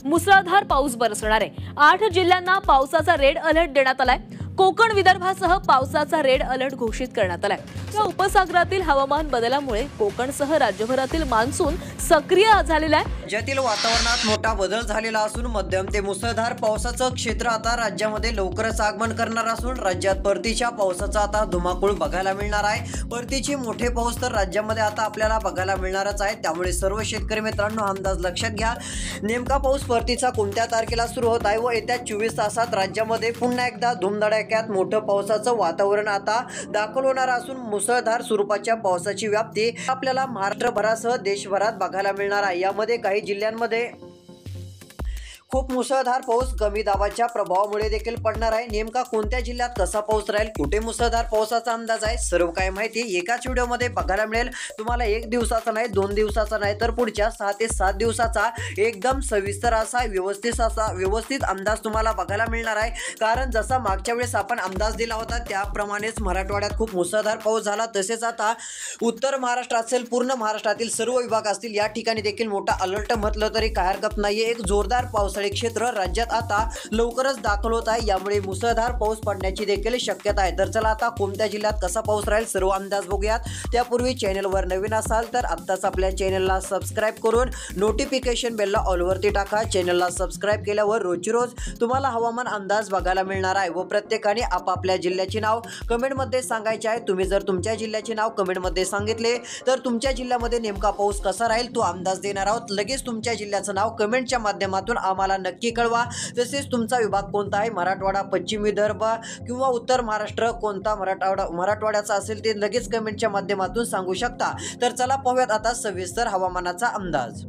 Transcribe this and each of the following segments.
मुसळधार पाऊस बरसणार आहे। 8 जिल्ह्यांना पावसाचा रेड अलर्ट देण्यात आलाय। कोकण विदर्भासह पावसाचा रेड अलर्ट घोषित करण्यात आलाय। या उपसागरातील हवामान बदलामुळे कोकणसह राज्यभरातील मान्सून सक्रिय झालेला आहे। राज्यातील वातावरणात मोठा बदल झालेला असून मध्यम ते मुसळधार पावसाचं क्षेत्र आता राज्यामध्ये लवकरच आगमन करणार असून राज्यात परतीच्या पावसाचा आता धुमाकूळ बघायला मिळणार आहे। परतीचे मोठे पाऊस तर राज्यामध्ये आता आपल्याला बघायला मिळणारच आहे। त्यामुळे सर्व शेतकरी मित्रांनो अंदाज लक्षात घ्या, नेमका पाऊस परतीचा कोणत्या तारखेला सुरू होत आहे व येत्या 24 तासात राज्यामध्ये पुन्हा एकदा धुमधडाक्यात मोठं पावसाचं वातावरण आता दाखल होणार असून मुसळधार स्वरूपाच्या पावसाची व्याप्ती आपल्याला महाराष्ट्रभरासह देशभरात बघायला मिळणार आहे। यामध्ये काही जिल्ह्यांमध्ये खूप मुसळधार पाऊस कमी दाबाच्या प्रभावामुळे देखील पडणार आहे। नेमका कोणत्या जिल्ह्यात कसा पाऊस राहील, कुठे मुसळधार पावसाचा अंदाज आहे, सर्व काही माहिती एकाच व्हिडिओमध्ये बघायला मिळेल। तुम्हाला 1 दिवसाचा नाही, 2 दिवसाचा नाही, तर पुढच्या 6 ते 7 दिवसाचा एकदम सविस्तर असा व्यवस्थित अंदाज तुम्हाला बघायला मिळणार आहे। कारण जसा मागच्या वेळेस आपण अंदाज दिला होता त्याप्रमाणेच मराठवाड्यात खूप मुसळधार पाऊस झाला, तसेच आता उत्तर महाराष्ट्र असेल, पूर्ण महाराष्ट्रातील सर्व विभाग असतील, या ठिकाणी देखील मोठा अलर्ट म्हटलं तरी काही हरकत नाहीये। एक जोरदार पावसाळी क्षेत्र राज्यात आता लवकरच दाखल होत आहे। यामुळे मुसळधार पाऊस पडण्याची देखील शक्यता आहे। तर चला आता कोणत्या जिल्ह्यात कसा पाऊस राहील सर्व अंदाज बघूयात। त्यापूर्वी चॅनलवर नवीन असाल तर आत्ताच आपल्या चॅनलला सबस्क्राइब करून नोटिफिकेशन बेलला ऑल वरती टाका। चॅनलला सबस्क्राइब केल्यावर रोजची रोज तुम्हाला हवामान अंदाज बघायला मिळणार आहे व प्रत्येकाने आपापल्या जिल्ह्याचे नाव कमेंटमध्ये सांगायचे आहे। तुम्ही जर तुमच्या जिल्ह्याचे नाव कमेंटमध्ये सांगितले तर तुमच्या जिल्ह्यामध्ये नेमका पाऊस कसा राहील तो अंदाज देणार आहोत। लगेच तुमच्या जिल्ह्याचं नाव कमेंटच्या माध्यमातून आम्हाला नक्की कळवा। तसेच तुमचा विभाग कोणता आहे, मराठवाडा, पश्चिम विदर्भ किंवा उत्तर महाराष्ट्र, कोणता मराठवाड्याचा असेल ते लगेच कमेंटच्या माध्यमातून सांगू शकता। तर चला पाहूयात आता सविस्तर हवामानाचा अंदाज।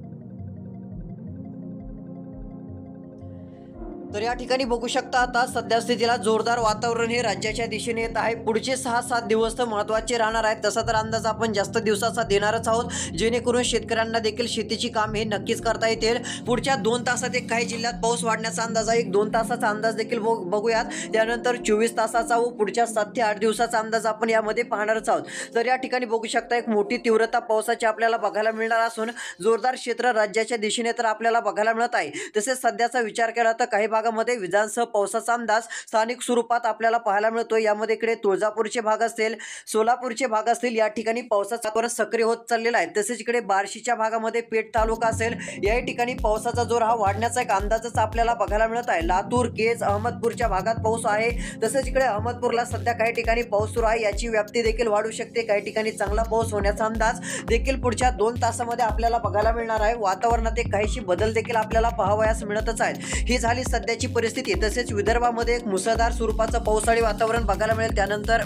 तर या ठिकाणी बघू शकता आता सध्या स्थितीला जोरदार वातावरण हे राज्याच्या दिशेने येत आहे। पुढचे 6-7 दिवस तर महत्त्वाचे राहणार आहेत। तसा तर अंदाज आपण जास्त दिवसाचा देणारच आहोत, जेणेकरून शेतकऱ्यांना देखील शेतीची काम हे नक्कीच करता येतील। पुढच्या 2 तासात एक काही जिल्ह्यात पाऊस वाढण्याचा अंदाज आहे। 2 तासाचा अंदाज देखील बघूयात। त्यानंतर 24 तासाचा व पुढच्या 7 ते 8 दिवसाचा अंदाज आपण यामध्ये पाहणारच आहोत। तर या ठिकाणी बघू शकता एक मोठी तीव्रता पावसाची आपल्याला बघायला मिळणार असून जोरदार क्षेत्र राज्याच्या दिशेने तर आपल्याला बघायला मिळत आहे। तसेच सध्याचा विचार केला तर काही भागामध्ये विजांसह पावसाचा अंदाज स्थानिक स्वरूपात आपल्याला पाहायला मिळतो। यामध्ये इकडे तुळजापूरचे भाग असतील, सोलापूरचे भाग असतील, या ठिकाणी पावसाचा वातावरण सक्रिय होत चाललेला आहे। तसेच इकडे बार्शीच्या भागामध्ये पेठ तालुका असेल, या ठिकाणी पावसाचा जोर हा वाढण्याचा एक अंदाजच आपल्याला बघायला मिळत आहे। लातूर, केज, अहमदपूरच्या भागात पाऊस आहे। तसेच इकडे अहमदपूरला सध्या काही ठिकाणी पाऊस सुरू आहे, याची व्याप्ती देखील वाढू शकते। काही ठिकाणी चांगला पाऊस होण्याचा अंदाज देखील पुढच्या 2 तासामध्ये आपल्याला बघायला मिळणार आहे। वातावरणात एक काहीशी बदल देखील आपल्याला पाहावयास मिळतच आहेत। ही झाली सध्याची परिस्थिती। तसेच विदर्भामध्ये एक मुसळधार स्वरूपाचं पावसाळी वातावरण बघायला मिळेल। त्यानंतर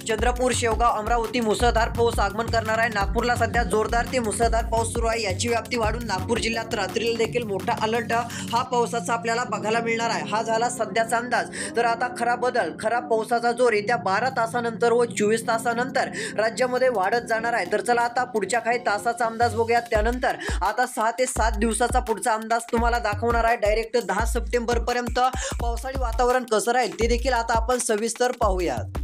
चंद्रपूर, शेवगाव, अमरावती मुसळधार पाऊस आगमन करणार आहे। नागपूरला सध्या जोरदार ते मुसळधार पाऊस सुरू आहे, याची व्याप्ती वाढून नागपूर जिल्ह्यात रात्रीला देखील मोठा अलर्ट हा पावसाचा आपल्याला बघायला मिळणार आहे। हा झाला सध्याचा अंदाज। तर आता खरा पावसाचा जोर येत्या 12 तासानंतर व 24 तासानंतर राज्यामध्ये वाढत जाणार आहे। तर चला आता पुढच्या काही तासाचा अंदाज बघूयात। त्यानंतर आता 6 ते 7 दिवसाचा पुढचा अंदाज तुम्हाला दाखवणार आहे। डायरेक्ट 10 सप्टेंबर पर्यंत पावसाळी वातावरण कसं राहील ते देखील आता आपण सविस्तर पाहूयात।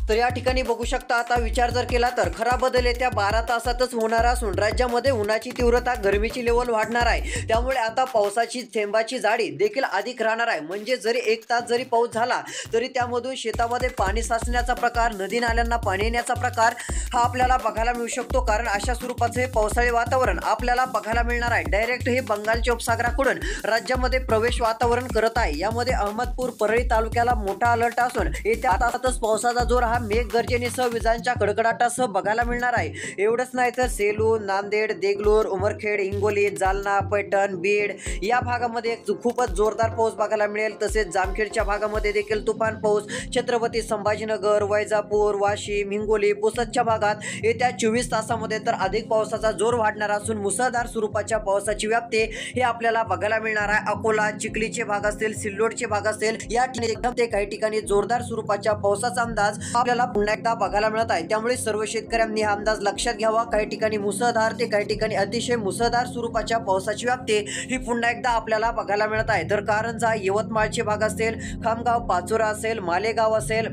तर या ठिकाणी बघू शकता आता विचार जर केला तर खरा बदल येत्या 12 तासातच होणार असून राज्यामध्ये उन्हाची तीव्रता, गरमीची लेवल वाढणार आहे। त्यामुळे आता पावसाची थेंबाची जाडी देखील अधिक राहणार आहे। म्हणजे जरी 1 तास जरी पाऊस झाला तरी त्यामधून शेतामध्ये पाणी साचण्याचा प्रकार, नदी नाल्यांना पाणी येण्याचा प्रकार हा आपल्याला बघायला मिळू शकतो। कारण अशा स्वरूपाचे हे पावसाळी वातावरण आपल्याला बघायला मिळणार आहे। डायरेक्ट हे बंगालच्या उपसागराकडून राज्यामध्ये प्रवेश वातावरण करत आहे। यामध्ये अहमदपूर, परळी तालुक्याला मोठा अलर्ट असून येत्या तासातच पावसाचा जोर मेघगर्जनेसह विजांच्या कडकडाटासह बघायला मिळणार आहे। एवढंच नाही तर सेलू, नांदेड, देगलूर, उमरखेड, हिंगोली, जालना, पैठण, बीड या भागामध्ये खूपच जोरदार पाऊस बघायला मिळेल। तसेच जामखेडच्या भागामध्ये देखील तुफान पाऊस, छत्रपती संभाजीनगर, वैजापूर, वाशिम, हिंगोली, पुसदच्या भागात येत्या 24 तासामध्ये तर अधिक पावसाचा जोर वाढणार असून मुसळधार स्वरूपाच्या पावसाची व्याप्ती हे आपल्याला बघायला मिळणार आहे। अकोला, चिखलीचे भाग असतील, सिल्लोडचे भाग असतील, या ठिकाणी एकदम ते काही ठिकाणी जोरदार स्वरूपाच्या पावसाचा अंदाज आपल्याला पुन्हा एकदा बघायला मिळत आहे। त्यामुळे सर्व शेतकऱ्यांनी हा अंदाज लक्षात घ्यावा। काही ठिकाणी मुसळधार ते काही ठिकाणी अतिशय मुसळधार स्वरूपाच्या पावसाची व्याप्ती ही पुन्हा एकदा आपल्याला बघायला मिळत आहे। तर कारंजा, यवतमाळचे भाग असेल, खामगाव, पाचोरा असेल, मालेगाव असेल,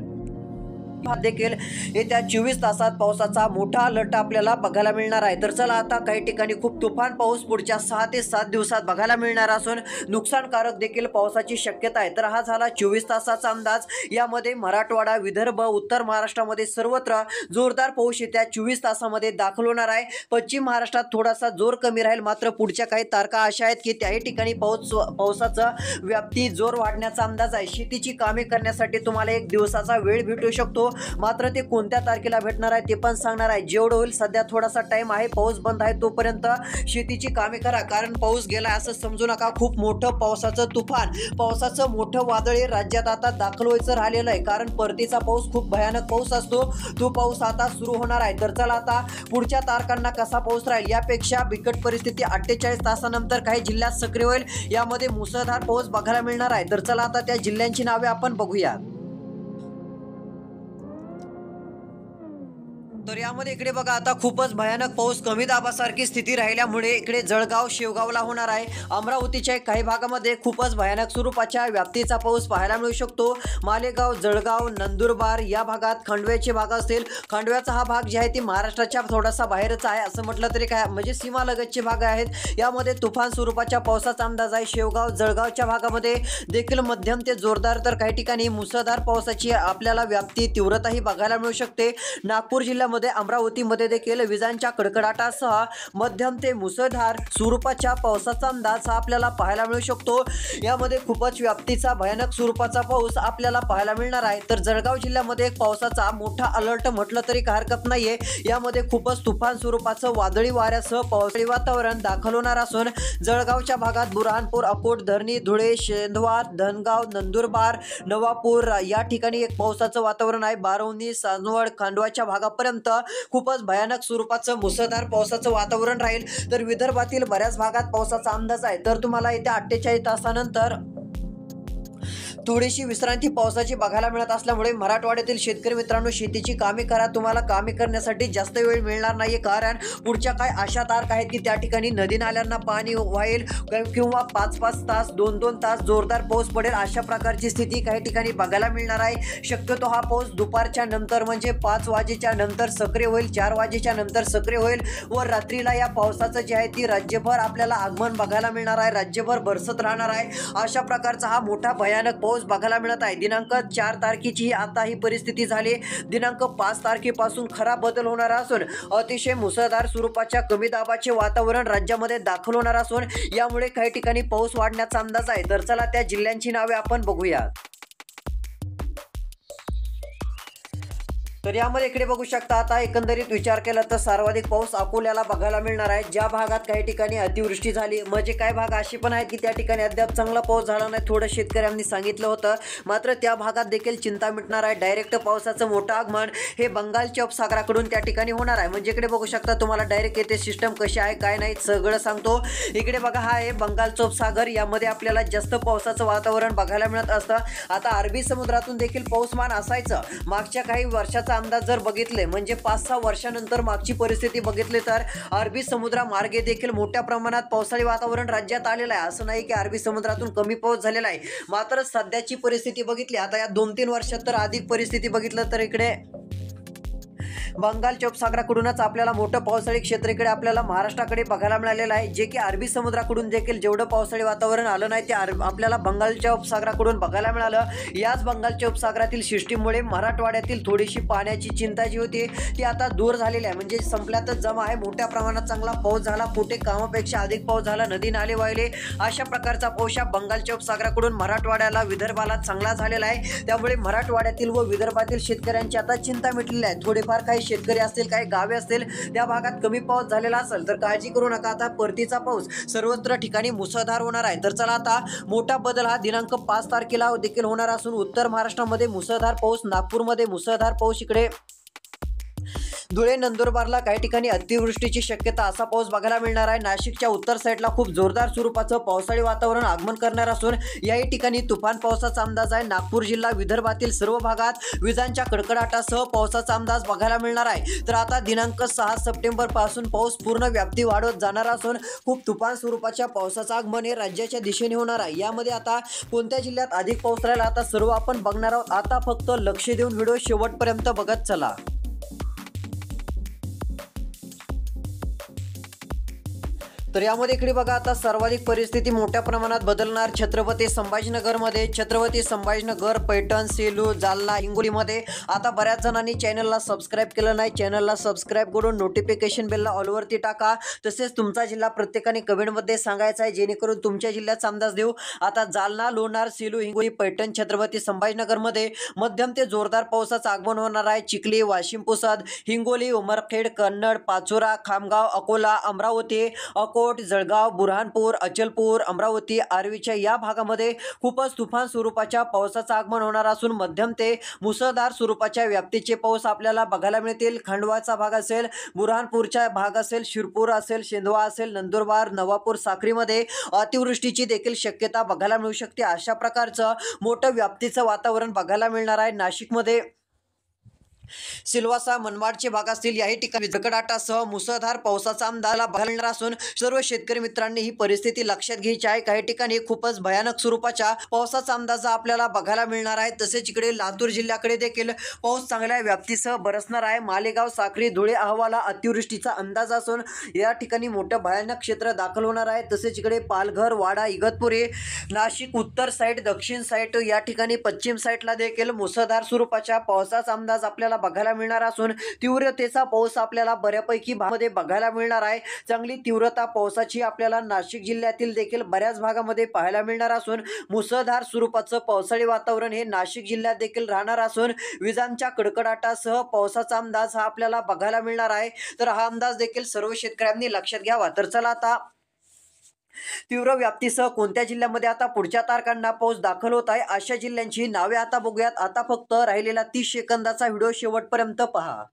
देखील येत्या 24 तासात पावसाचा मोठा अलर्ट आपल्याला बघायला मिळणार आहे। तर चला आता काही ठिकाणी खूप तुफान पाऊस पुढच्या 6 ते 7 दिवसात बघायला मिळणार असून नुकसानकारक देखील पावसाची शक्यता आहे। तर हा झाला 24 तासाचा अंदाज। यामध्ये मराठवाडा, विदर्भ, उत्तर महाराष्ट्रामध्ये सर्वत्र जोरदार पाऊस येत्या 24 तासामध्ये दाखल होणार आहे। पश्चिम महाराष्ट्रात थोडासा जोर कमी राहील, मात्र पुढच्या काही तारखा अशा आहेत की त्याही ठिकाणी पावसाचा व्याप्ती जोर वाढण्याचा अंदाज आहे। शेतीची कामे करण्यासाठी तुम्हाला एक दिवसाचा वेळ भेटू शकतो, मात्र ते कोणत्या तारखेला भेटणार आहे ते पण सांगणार आहे। जेवढं होईल सध्या थोडासा टाइम आहे, पाऊस बंद आहे तोपर्यंत शेतीची कामे करा, कारण पाऊस गेला असं समजू नका। खूप मोठं पावसाचं तुफान, पावसाचं मोठं वादळ हे राज्यात आता दाखल व्हायचं राहिलेलं आहे, कारण परतीचा पाऊस खूप भयानक पाऊस असतो, तो पाऊस आता सुरू होणार आहे। तर चला आता पुढच्या तारखांना कसा पाऊस राहील यापेक्षा बिकट परिस्थिती 48 तासानंतर काही जिल्ह्यात सक्रिय होईल। यामध्ये मुसळधार पाऊस बघायला मिळणार आहे। तर चला आता त्या जिल्ह्यांची नावे आपण बघूया। तर यामध्ये इकडे बघा आता खूपच भयानक पाऊस, कमी दाबासारखी स्थिती राहिल्यामुळे इकडे जळगाव, शेवगावला होणार आहे। अमरावतीच्या काही भागामध्ये खूपच भयानक स्वरूपाच्या व्याप्तीचा पाऊस पाहायला मिळू शकतो। मालेगाव, जळगाव, नंदुरबार या भागात खंडव्याचे भाग असतील। खंडव्याचा हा भाग जे आहे ती महाराष्ट्राच्या थोडासा बाहेरच आहे असं म्हटलं तरी काय, म्हणजे सीमालगतचे भाग आहेत। यामध्ये तुफान स्वरूपाच्या पावसाचा अंदाज आहे। शेवगाव, जळगावच्या भागामध्ये देखील मध्यम ते जोरदार तर काही ठिकाणी मुसळधार पावसाची आपल्याला व्याप्ती, तीव्रताही बघायला मिळू शकते। नागपूर जिल्ह्यामध्ये, अमरावतीमध्ये देखील विजांच्या कडकडाटासह मध्यम ते मुसळधार स्वरूपाच्या पावसाचा अंदाज आपल्याला पाहायला मिळू शकतो। यामध्ये खूपच व्याप्तीचा भयानक स्वरूपाचा पाऊस आपल्याला पाहायला मिळणार आहे। तर जळगाव जिल्ह्यामध्ये पावसाचा मोठा अलर्ट म्हटलं तरी काही हरकत नाहीये। यामध्ये खूपच तुफान स्वरूपाचं वादळी वाऱ्यासह पावसाळी वातावरण दाखल होणार असून जळगावच्या भागात बुरहानपूर, अकोट, धरणी, धुळे, शेंदवा, धनगाव, नंदुरबार, नवापूर या ठिकाणी एक पावसाचं वातावरण आहे। बारवणी, सानवड, खांडवाच्या भागापर्यंत खूपच भयानक स्वरूपाचं मुसळधार पावसाचं वातावरण राहील। तर विदर्भातील बऱ्याच भागात पावसाचा अंदाज आहे। तर तुम्हाला येत्या 48 तासानंतर थोडीशी विश्रांती पावसाची बघायला मिळत असल्यामुळे मराठवाड्यातील शेतकरी मित्रांनो, शेतीची कामे करा। तुम्हाला कामे करण्यासाठी जास्त वेळ मिळणार नाहीये, कारण पुढच्या काय अशा तारखा आहेत की त्या ठिकाणी नदी नाल्यांना पाणी वाहेल किंवा 5-5 तास, 2-2 तास जोरदार पाऊस पडेल, अशा प्रकारची स्थिती काही ठिकाणी बघायला मिळणार आहे। शक्यतो हा पाऊस दुपारच्या नंतर म्हणजे 5 वाजेच्या नंतर सक्रिय होईल, 4 वाजेच्या नंतर सक्रिय होईल व रात्रीला या पावसाचं जे आहे ती राज्यभर आपल्याला आगमन बघायला मिळणार आहे, राज्यभर बरसत राहणार आहे। अशा प्रकारचा हा मोठा भयानक पाऊस बघायला मिळत आहे। दिनांक 4 तारखेची आता ही परिस्थिती झाली। दिनांक 5 तारखेपासून खरा बदल होणार असून अतिशय मुसळधार स्वरूपाच्या कमी दाबाचे वातावरण राज्यामध्ये दाखल होणार असून यामुळे काही ठिकाणी पाऊस वाढण्याचा अंदाज आहे। तर चला त्या जिल्ह्यांची नावे आपण बघूया। तर यामध्ये इकडे बघू शकता आता एकंदरीत विचार केला तर सर्वाधिक पाऊस अकोल्याला बघायला मिळणार आहे। ज्या भागात काही ठिकाणी अतिवृष्टी झाली, म्हणजे काही भाग असे पण आहेत की त्या ठिकाणी अद्याप चांगला पाऊस झाला नाही, थोडं शेतकऱ्यांनी सांगितलं होतं, मात्र त्या भागात देखील चिंता मिटणार आहे। डायरेक्ट पावसाचं मोठं आगमन हे बंगालच्या उपसागराकडून त्या ठिकाणी होणार आहे। म्हणजे इकडे बघू शकता तुम्हाला डायरेक्ट येथे सिस्टम कशी आहे काय नाही सगळं सांगतो। इकडे बघा हा आहे बंगालचा उपसागर, यामध्ये आपल्याला जास्त पावसाचं वातावरण बघायला मिळत असतं। आता अरबी समुद्रातून देखील पाऊसमान असायचं। मागच्या काही वर्षाचा अंदाज जर बघितले, म्हणजे 5-6 वर्षानंतर मागची परिस्थिती बघितली तर अरबी समुद्रामार्गे देखील मोठ्या प्रमाणात पावसाळी वातावरण राज्यात आलेलं आहे। असं नाही की अरबी समुद्रातून कमी पाऊस झालेला आहे, मात्र सध्याची परिस्थिती बघितली आता या 2-3 वर्षात तर अधिक परिस्थिती बघितलं तर इकडे बंगालच्या उपसागराकडूनच आपल्याला मोठं पावसाळी क्षेत्र इकडे आपल्याला महाराष्ट्राकडे बघायला मिळालेलं आहे, जे की अरबी समुद्राकडून देखील जेवढं पावसाळी वातावरण आलं नाही ते आपल्याला बंगालच्या उपसागराकडून बघायला मिळालं। याच बंगालच्या उपसागरातील सिस्टीममुळे मराठवाड्यातील थोडीशी पाण्याची चिंता जी होती ती आता दूर झालेली आहे, म्हणजे संपल्यातच जमा आहे। मोठ्या प्रमाणात चांगला पाऊस झाला, कुठे कामापेक्षा अधिक पाऊस झाला, नदी नाले वाहिले, अशा प्रकारचा पाऊस बंगालच्या उपसागराकडून मराठवाड्याला, विदर्भाला चांगला झालेला आहे। त्यामुळे मराठवाड्यातील व विदर्भातील शेतकऱ्यांची आता चिंता मिटलेली आहे। थोडेफार काही शेतकरी असतील, काही गावे असतील, त्या भागात कमी पाऊस झालेला असेल तर काळजी करू नका, आता परतीचा पाऊस सर्वत्र ठिकाणी मुसळधार होणार आहे। तर चला आता मोठा बदल हा दिनांक 5 तारखेला देखील होणार असून उत्तर महाराष्ट्रामध्ये मुसळधार पाऊस, नागपूरमध्ये मुसळधार पाऊस, इकडे धुळे नंदुरबारला काही ठिकाणी अतिवृष्टीची शक्यता असा पाऊस बघायला मिळणार आहे। नाशिकच्या उत्तर साईडला खूप जोरदार स्वरूपाचं पावसाळी वातावरण आगमन करणार असून याही ठिकाणी तुफान पावसाचा अंदाज आहे। नागपूर जिल्हा विदर्भातील सर्व भागात विजांच्या कडकडाटासह पावसाचा अंदाज बघायला मिळणार आहे। तर आता दिनांक 6 सप्टेंबर पासून पाऊस पूर्ण व्याप्ती वाढत जाणार असून खूप तुफान स्वरूपाच्या पावसाचं आगमन हे राज्याच्या दिशेने होणार आहे। यामध्ये आता कोणत्या जिल्ह्यात अधिक पाऊस राहील आता सर्व आपण बघणार आहोत। आता फक्त लक्ष देऊन व्हिडिओ शेवटपर्यंत बघत चला। तर यामध्ये इकडे बघा आता सर्वाधिक परिस्थिती मोठ्या प्रमाणात बदलणार छत्रपती संभाजीनगरमध्ये। छत्रपती संभाजीनगर, पैठण, सेलू, जालना, हिंगोलीमध्ये आता बऱ्याच जणांनी चॅनलला सबस्क्राईब केलं नाही, चॅनलला सबस्क्राईब करून नोटिफिकेशन बेलला ऑलवरती टाका। तसेच तुमचा जिल्हा प्रत्येकाने कमेंटमध्ये सांगायचा आहे जेणेकरून तुमच्या जिल्ह्याचा अंदाज देऊ। आता जालना, लोणार, सेलू, हिंगोली, पैठण, छत्रपती संभाजीनगरमध्ये मध्यम ते जोरदार पावसाचं आगमन होणार आहे। चिखली, वाशिम, पुसद, हिंगोली, उमरखेड, कन्नड, पाचोरा, खामगाव, अकोला, अमरावती, जळगाव, बुरहानपूर, अचलपूर, अमरावती, आर्वीच्या या भागामध्ये खूपच तुफान स्वरूपाच्या पावसाचं आगमन होणार असून मध्यम ते मुसळधार स्वरूपाच्या व्याप्तीचे पाऊस आपल्याला बघायला मिळतील। खंडवाचा भाग असेल, बुरहानपूरचा भाग असेल, शिरपूर असेल, शेंदवा असेल, नंदुरबार, नवापूर, साक्रीमध्ये अतिवृष्टीची देखील शक्यता बघायला मिळू शकते। अशा प्रकारचं मोठं व्याप्तीचं वातावरण बघायला मिळणार आहे। नाशिकमध्ये सिल्वासा, मनमाडचे भाग असतील याही ठिकाणी कडकडाटासह मुसळधार पावसाचा अंदाज बघायला मिळणार असून सर्व शेतकरी मित्रांनी ही परिस्थिती लक्षात घ्यायची आहे। काही ठिकाणी खूपच भयानक स्वरूपाच्या पावसाचा अंदाज आपल्याला बघायला मिळणार आहे। तसेच इकडे लातूर जिल्ह्याकडे देखील पाऊस चांगल्या व्याप्तीसह बरसणार आहे। मालेगाव, साक्री, धुळे, अहवाला अतिवृष्टीचा अंदाज असून या ठिकाणी मोठं भयानक क्षेत्र दाखल होणार आहे। तसेच इकडे पालघर, वाडा, इगतपुरी, नाशिक उत्तर साईड, दक्षिण साईड या ठिकाणी पश्चिम साईडला देखील मुसळधार स्वरूपाच्या पावसाचा अंदाज आपल्याला बघायला मिळणार असून तीव्रतेचा पाऊस आपल्याला बऱ्यापैकी भागामध्ये बघायला मिळणार आहे। चांगली तीव्रता पावसाची आपल्याला नाशिक जिल्ह्यातील देखील बऱ्याच भागामध्ये पाहायला मिळणार असून मुसळधार स्वरूपाचं पावसाळी वातावरण हे नाशिक जिल्ह्यात देखील राहणार असून विजांच्या कडकडाटासह पावसाचा अंदाज हा आपल्याला बघायला मिळणार आहे। तर हा अंदाज देखील सर्व शेतकऱ्यांनी लक्षात घ्यावा। तर चला आता तीव्र व्याप्तीसह कोणत्या जिल्ह्यामध्ये आता पुढच्या तारखांना पाऊस दाखल होत आहे अशा जिल्ह्यांची नावे आता बघूयात। आता फक्त राहिलेला 30 सेकंदाचा व्हिडिओ शेवटपर्यंत पहा।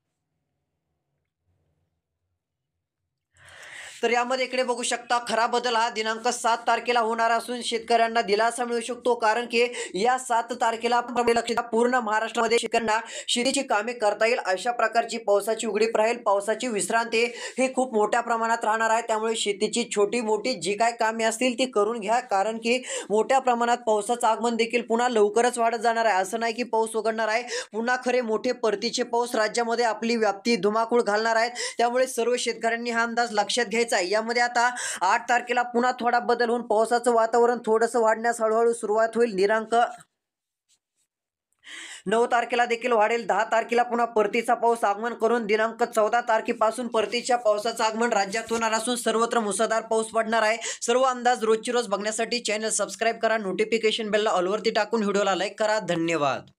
तर यामध्ये इकडे बघू शकता खरा बदल हा दिनांक 7 तारखेला होणार असून शेतकऱ्यांना दिलासा मिळू शकतो कारण की या 7 तारखेला पूर्ण महाराष्ट्रामध्ये शेतकऱ्यांना शेतीची कामे करता येईल अशा प्रकारची पावसाची उघडीप राहील। पावसाची विश्रांती हे खूप मोठ्या प्रमाणात राहणार आहे। त्यामुळे शेतीची छोटी मोठी जी काय कामे असतील ती करून घ्या कारण की मोठ्या प्रमाणात पावसाचं आगमन देखील पुन्हा लवकरच वाढत जाणार आहे। असं नाही की पाऊस उघडणार आहे, पुन्हा खरे मोठे परतीचे पाऊस राज्यामध्ये आपली व्याप्ती धुमाकूळ घालणार आहेत। त्यामुळे सर्व शेतकऱ्यांनी हा अंदाज लक्षात घ्यायचा। यामध्ये आता 8 तारखेला पुन्हा थोडा बदल होऊन पावसाचं वातावरण थोडंसं वाढण्यास हळूहळू सुरुवात होईल। दिनांक 9 तारखेला देखील वाढेल। 10 तारखेला पुन्हा परतीचा पाऊस आगमन करून दिनांक 14 तारखेपासून परतीच्या पावसाचं आगमन राज्यात होणार असून सर्वत्र मुसळधार पाऊस पडणार आहे। सर्व अंदाज रोजची रोज बघण्यासाठी चॅनल सबस्क्राईब करा, नोटिफिकेशन बेलला ऑलवरती टाकून व्हिडिओला लाईक करा। धन्यवाद।